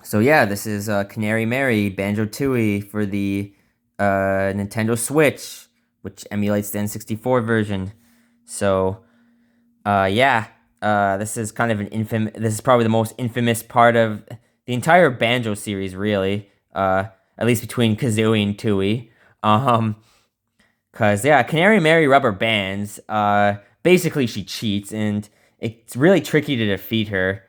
So yeah, this is Canary Mary, Banjo Tooie for the Nintendo Switch, which emulates the N64 version. So yeah, this is kind of an infamous. This is probably the most infamous part of the entire Banjo series, really. At least between Kazooie and Tooie. Um, cause yeah, Canary Mary rubber bands. Basically she cheats, and it's really tricky to defeat her.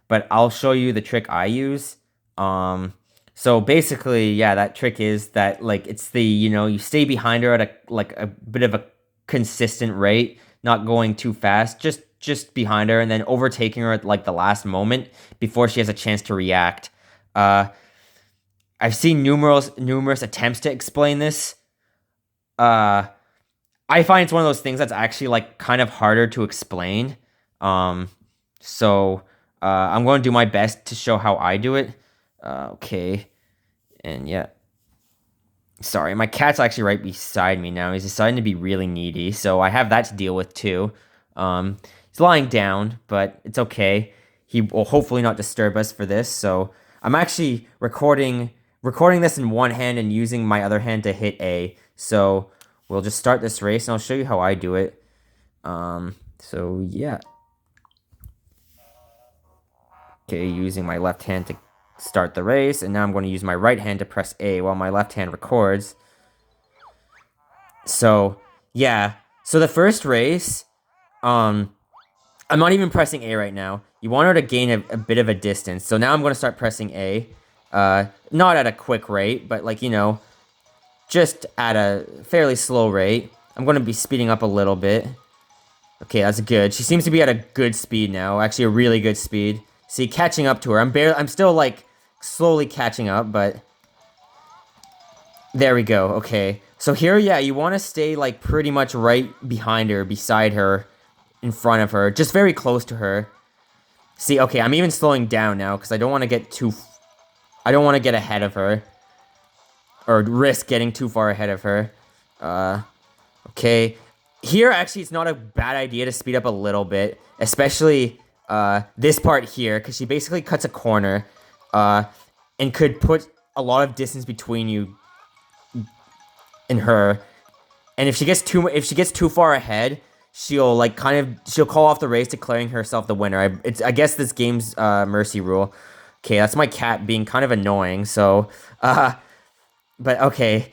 But I'll show you the trick I use. Um, so basically, yeah, that trick is that like it's the you stay behind her at a bit of a consistent rate, not going too fast, just behind her, and then overtaking her at like the last moment before she has a chance to react. Uh, I've seen numerous attempts to explain this. Uh, I find it's one of those things that's actually like kind of harder to explain. Um, so I'm going to do my best to show how I do it. Okay, and yeah, sorry, my cat's actually right beside me now. He's deciding to be really needy, so I have that to deal with too. He's lying down, but it's okay. He will hopefully not disturb us for this. So I'm actually recording this in one hand and using my other hand to hit A. So we'll just start this race, and I'll show you how I do it. So yeah. Okay, using my left hand to start the race, and now I'm going to use my right hand to press A while my left hand records. So, yeah. So the first race, I'm not even pressing A right now. You want her to gain a bit of a distance. So now I'm going to start pressing A. Not at a quick rate, but like, just at a fairly slow rate. I'm going to be speeding up a little bit. Okay, that's good. She seems to be at a good speed now. Actually, a really good speed. See, catching up to her. I'm still, like, slowly catching up, but... There we go, okay. So here, yeah, you want to stay, like, pretty much right behind her, beside her, in front of her. Just very close to her. See, okay, I'm even slowing down now, because I don't want to get too... I don't want to get ahead of her. Or risk getting too far ahead of her. Okay. Here, actually, it's not a bad idea to speed up a little bit. Especially, this part here, because she basically cuts a corner. And could put a lot of distance between you and her. And if she gets too far ahead, she'll like she'll call off the race, declaring herself the winner. I guess this game's mercy rule. Okay, that's my cat being kind of annoying. So, but okay.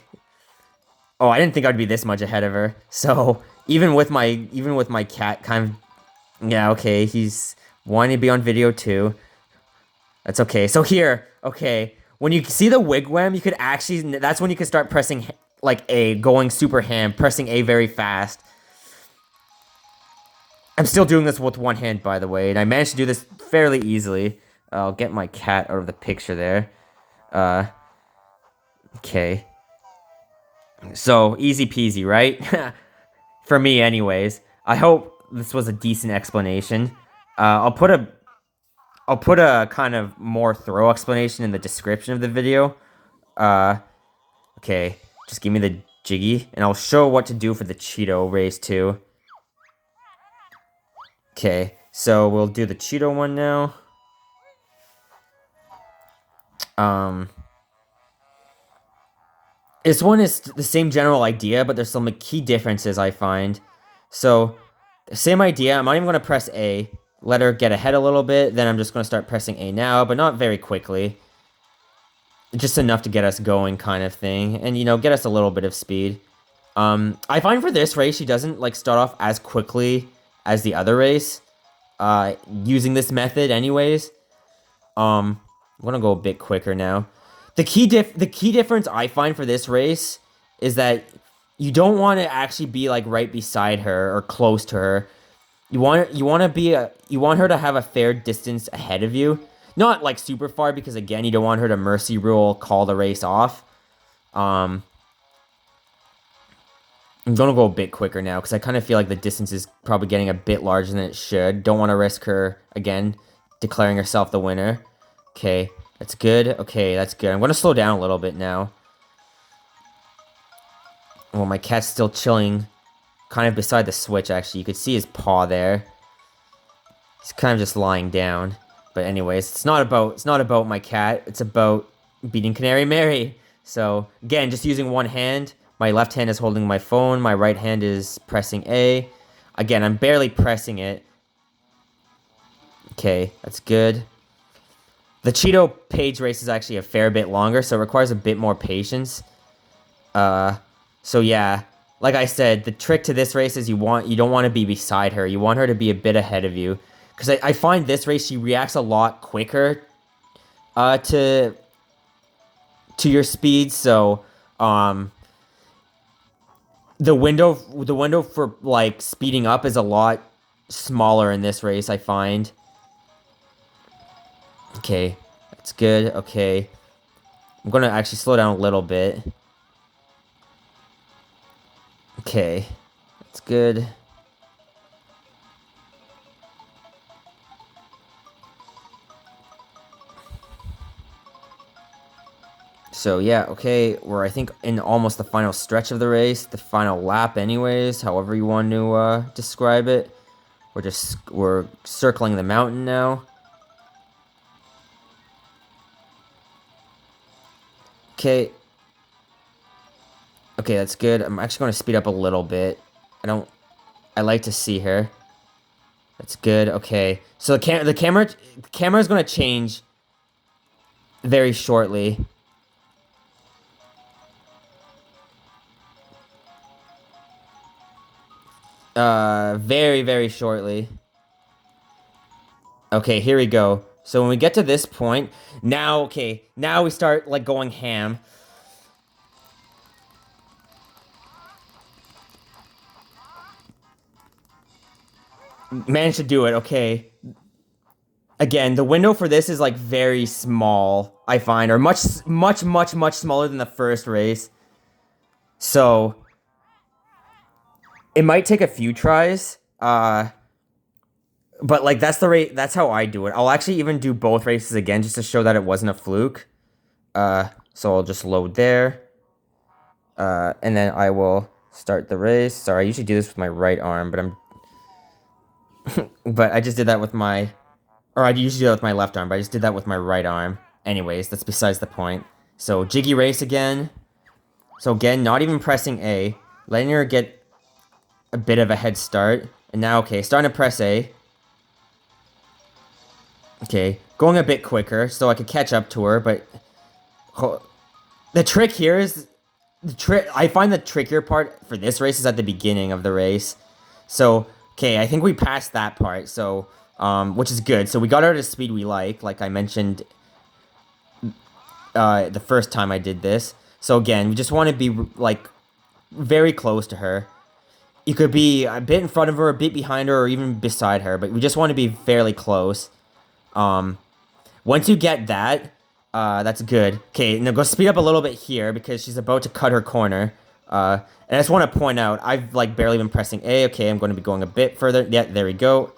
Oh, I didn't think I'd be this much ahead of her. So even with my cat kind of, yeah, okay, he's wanting to be on video too. That's okay. So here, okay, when you see the wigwam, you could actually, that's when you can start pressing like A, going super ham, pressing A very fast. I'm still doing this with one hand, by the way, and I managed to do this fairly easily. I'll get my cat out of the picture there. Okay. So, easy peasy, right? For me, anyways. I hope this was a decent explanation. I'll put a kind of more thorough explanation in the description of the video. Okay. Just give me the Jiggy, and I'll show what to do for the Cheato race, too. Okay, so we'll do the Cheato one now. This one is the same general idea, but there's some key differences I find. So, same idea. I'm not even going to press A. Let her get ahead a little bit. Then I'm just going to start pressing A now, but not very quickly. Just enough to get us going kind of thing. And, get us a little bit of speed. I find for this race, she doesn't, like, start off as quickly as the other race. Using this method anyways. I'm going to go a bit quicker now. The key difference I find for this race is that you don't want to actually be like right beside her or close to her. You want her to have a fair distance ahead of you. Not like super far, because again, you don't want her to mercy rule call the race off. I'm going to go a bit quicker now because I kind of feel like the distance is probably getting a bit larger than it should. Don't want to risk her again declaring herself the winner. Okay. That's good. Okay, that's good. I'm going to slow down a little bit now. Well, my cat's still chilling kind of beside the switch, actually. You could see his paw there. He's kind of just lying down. But anyways, it's not about my cat. It's about beating Canary Mary. So again, just using one hand. My left hand is holding my phone. My right hand is pressing A. Again, I'm barely pressing it. Okay, that's good. The Cheato Page race is actually a fair bit longer, so it requires a bit more patience. So yeah, like I said, the trick to this race is you don't want to be beside her. You want her to be a bit ahead of you. Because I find this race, she reacts a lot quicker to your speed. So the window for like speeding up is a lot smaller in this race, I find. Okay, that's good. Okay. I'm gonna actually slow down a little bit. Okay, that's good. So yeah, okay, we're I think in almost the final stretch of the race, the final lap anyways, however you want to describe it. We're circling the mountain now. Okay. Okay, that's good. I'm actually going to speed up a little bit. I like to see her. That's good. Okay. So the camera is going to change very shortly. Very, very shortly. Okay, here we go. So when we get to this point, now we start like going ham. Managed to do it. Okay. Again, the window for this is like very small, I find, or much, much, much, much smaller than the first race. So it might take a few tries. But like that's the rate. That's how I do it. I'll actually even do both races again just to show that it wasn't a fluke. So I'll just load there. And then I will start the race. Sorry, I usually do this with my right arm, but but I just did that with my, or I usually do that with my left arm, but I just did that with my right arm. Anyways, that's besides the point. So Jiggy race again. So again, not even pressing A, letting her get a bit of a head start. And now, okay, starting to press A. Okay, going a bit quicker so I could catch up to her, but the trick here is I find the trickier part for this race is at the beginning of the race. So, okay, I think we passed that part, so which is good. So we got her at a speed we like I mentioned the first time I did this. So again, we just want to be like very close to her. You could be a bit in front of her, a bit behind her, or even beside her, but we just want to be fairly close. Once you get that, that's good. Okay, now go speed up a little bit here because she's about to cut her corner. And I just want to point out, I've like barely been pressing A. Okay, I'm going to be going a bit further. Yeah, there we go.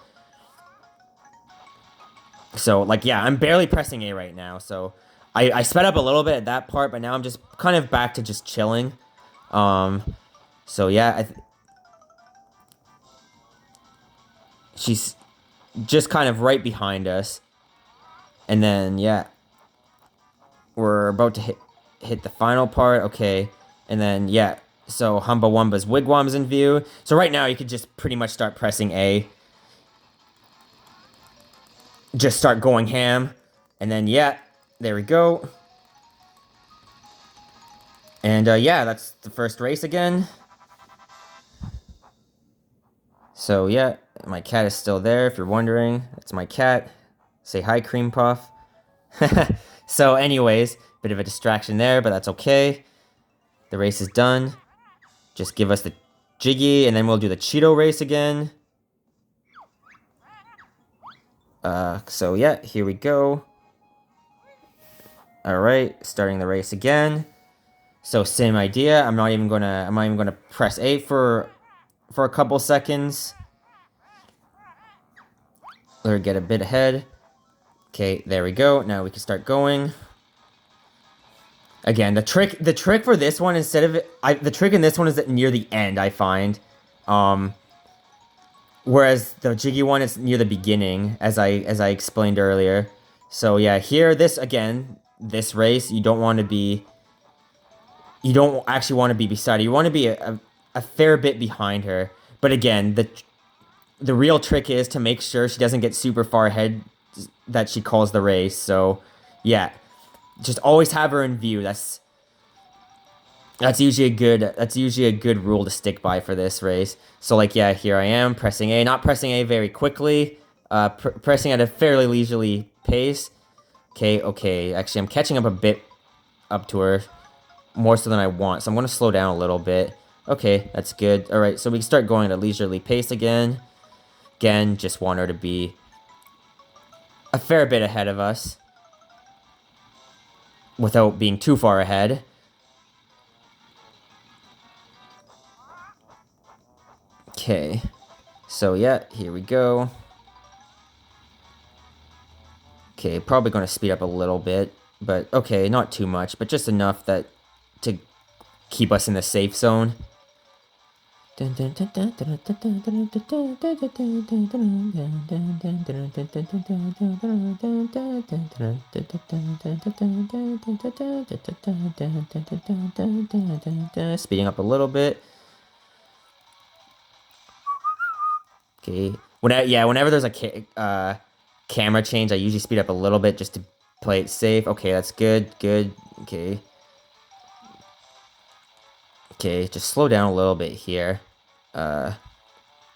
So like, yeah, I'm barely pressing A right now. So I sped up a little bit at that part, but now I'm just kind of back to just chilling. So yeah, she's just kind of right behind us. And then, yeah, we're about to hit the final part. Okay. And then, yeah, so Humba Wumba's Wigwam's in view. So right now, you could just pretty much start pressing A. Just start going ham. And then, yeah, there we go. And, yeah, that's the first race again. So, yeah, my cat is still there, if you're wondering. That's my cat. Say hi, Cream Puff. So, anyways, bit of a distraction there, but that's okay. The race is done. Just give us the Jiggy, and then we'll do the Cheato race again. So yeah, here we go. All right, starting the race again. So same idea. I'm not even gonna press A for a couple seconds. Let her get a bit ahead. Okay, there we go. Now we can start going. Again, the trick for this one, the trick in this one is that near the end, I find. Whereas the Jiggy one is near the beginning, as I explained earlier. So yeah, here this race, you don't actually want to be beside her. You want to be a fair bit behind her. But again, the real trick is to make sure she doesn't get super far ahead that she calls the race. So yeah, just always have her in view. That's usually a good rule to stick by for this race. So like yeah, here I am pressing A, not pressing A very quickly, pressing at a fairly leisurely pace. Okay. Actually, I'm catching up a bit up to her, more so than I want. So I'm gonna slow down a little bit. Okay, that's good. All right, so we can start going at a leisurely pace again. Again, just want her to be a fair bit ahead of us without being too far ahead. Okay, so yeah, here we go. Okay, probably going to speed up a little bit, but okay, not too much, but just enough to keep us in the safe zone. Speeding up a little bit. Okay. Whenever there's a camera change, I usually speed up a little bit just to play it safe. Okay, that's good. Okay. Okay, just slow down a little bit here. All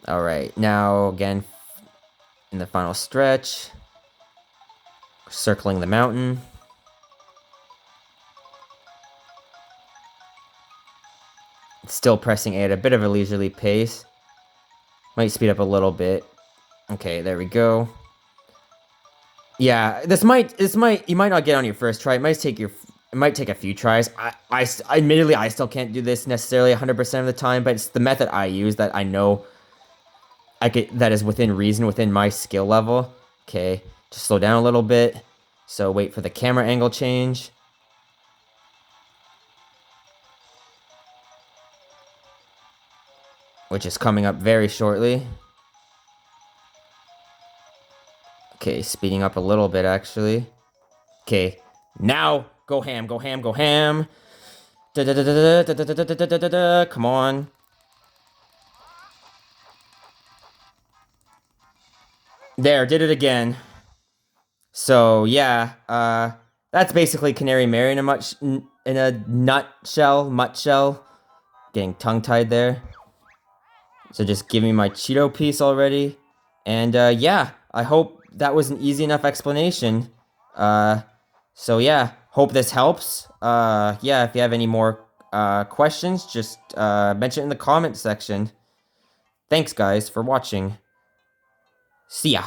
right. Now again, in the final stretch, circling the mountain. Still pressing A at a bit of a leisurely pace. Might speed up a little bit. Okay, there we go. Yeah, you might not get on your first try. It might take a few tries. Admittedly, I still can't do this necessarily 100% of the time, but it's the method I use that I know that is within reason, within my skill level. Okay, just slow down a little bit. So wait for the camera angle change. Which is coming up very shortly. Okay, speeding up a little bit, actually. Okay, now go ham. Come on. There, did it again. So yeah, that's basically Canary Mary in a nutshell. Getting tongue-tied there. So just give me my Cheato piece already. And yeah, I hope that was an easy enough explanation. So yeah, hope this helps. Yeah, if you have any more questions, just mention it in the comment section. Thanks guys for watching. See ya.